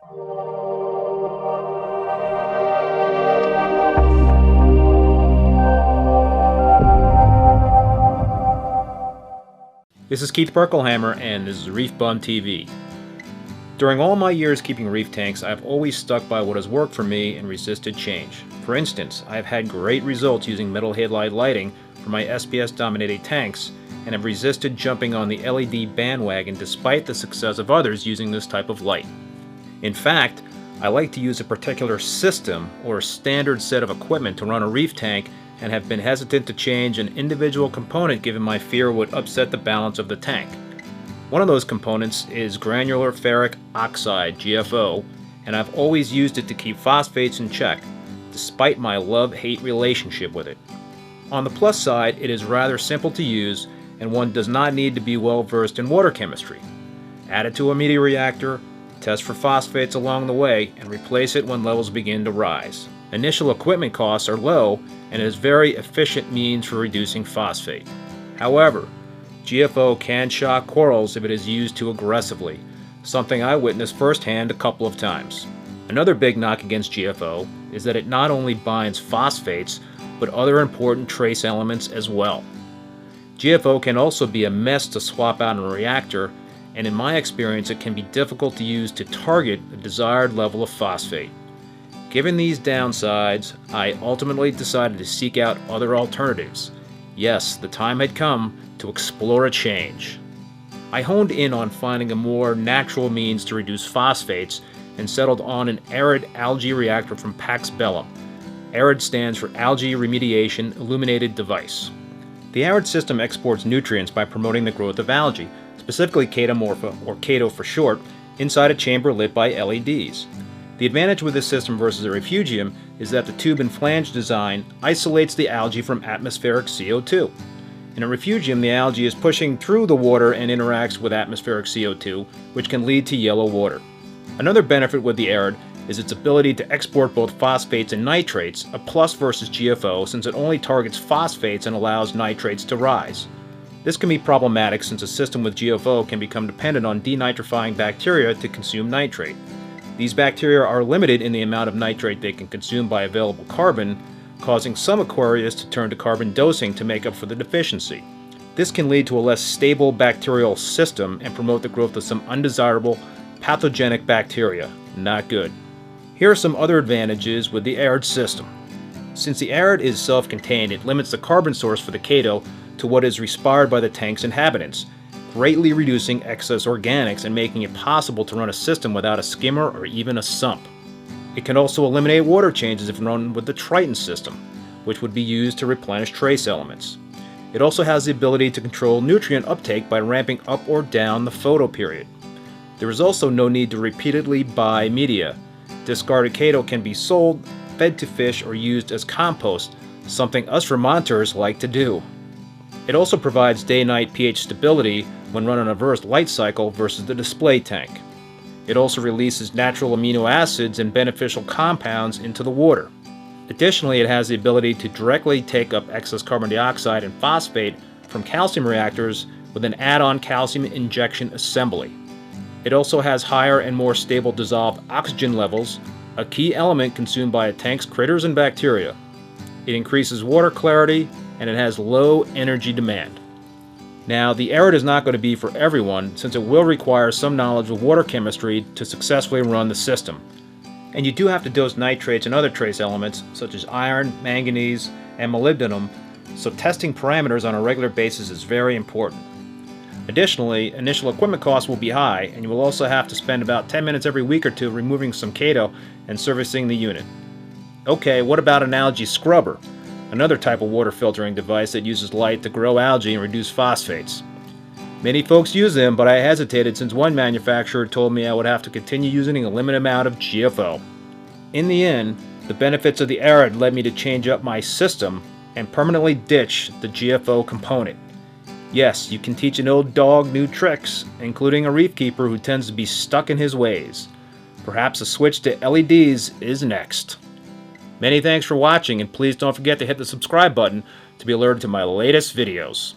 This is Keith Berkelhammer, and this is Reef Bum TV. During all my years keeping reef tanks, I've always stuck by what has worked for me and resisted change. For instance, I have had great results using metal halide lighting for my SPS-dominated tanks, and have resisted jumping on the LED bandwagon despite the success of others using this type of light. In fact, I like to use a particular system or a standard set of equipment to run a reef tank, and have been hesitant to change an individual component given my fear would upset the balance of the tank. One of those components is granular ferric oxide, GFO, and I've always used it to keep phosphates in check, despite my love-hate relationship with it. On the plus side, it is rather simple to use, and one does not need to be well versed in water chemistry. Add it to a media reactor, test for phosphates along the way, and replace it when levels begin to rise. Initial equipment costs are low, and it is a very efficient means for reducing phosphate. However, GFO can shock corals if it is used too aggressively, something I witnessed firsthand a couple of times. Another big knock against GFO is that it not only binds phosphates, but other important trace elements as well. GFO can also be a mess to swap out in a reactor, and in my experience it can be difficult to use to target the desired level of phosphate. Given these downsides, I ultimately decided to seek out other alternatives. Yes, the time had come to explore a change. I honed in on finding a more natural means to reduce phosphates and settled on an Arid algae reactor from Pax Bellum. Arid stands for Algae Remediation Illuminated Device. The Arid system exports nutrients by promoting the growth of algae, specifically chaetomorpha, or chaeto for short, inside a chamber lit by LEDs. The advantage with this system versus a refugium is that the tube and flange design isolates the algae from atmospheric CO2. In a refugium, the algae is pushing through the water and interacts with atmospheric CO2, which can lead to yellow water. Another benefit with the Arid is its ability to export both phosphates and nitrates, a plus versus GFO since it only targets phosphates and allows nitrates to rise. This can be problematic since a system with GFO can become dependent on denitrifying bacteria to consume nitrate. These bacteria are limited in the amount of nitrate they can consume by available carbon, causing some aquarius to turn to carbon dosing to make up for the deficiency. This can lead to a less stable bacterial system and promote the growth of some undesirable pathogenic bacteria. Not good. Here are some other advantages with the Arid system. Since the Arid is self-contained, it limits the carbon source for the chaeto to what is respired by the tank's inhabitants, greatly reducing excess organics and making it possible to run a system without a skimmer or even a sump. It can also eliminate water changes if run with the Triton system, which would be used to replenish trace elements. It also has the ability to control nutrient uptake by ramping up or down the photo period. There is also no need to repeatedly buy media. Discarded chaeto can be sold, fed to fish, or used as compost, something us Vermonters like to do. It also provides day-night pH stability when run on a reverse light cycle versus the display tank. It also releases natural amino acids and beneficial compounds into the water. Additionally, it has the ability to directly take up excess carbon dioxide and phosphate from calcium reactors with an add-on calcium injection assembly. It also has higher and more stable dissolved oxygen levels, a key element consumed by a tank's critters and bacteria. It increases water clarity, and it has low energy demand. Now, the Arid is not going to be for everyone since it will require some knowledge of water chemistry to successfully run the system. And you do have to dose nitrates and other trace elements such as iron, manganese, and molybdenum, so testing parameters on a regular basis is very important. Additionally, initial equipment costs will be high, and you will also have to spend about 10 minutes every week or two removing some chaeto and servicing the unit. Okay, what about an algae scrubber? Another type of water filtering device that uses light to grow algae and reduce phosphates. Many folks use them, but I hesitated since one manufacturer told me I would have to continue using a limited amount of GFO. In the end, the benefits of the Arid led me to change up my system and permanently ditch the GFO component. Yes, you can teach an old dog new tricks, including a reef keeper who tends to be stuck in his ways. Perhaps a switch to LEDs is next. Many thanks for watching, and please don't forget to hit the subscribe button to be alerted to my latest videos.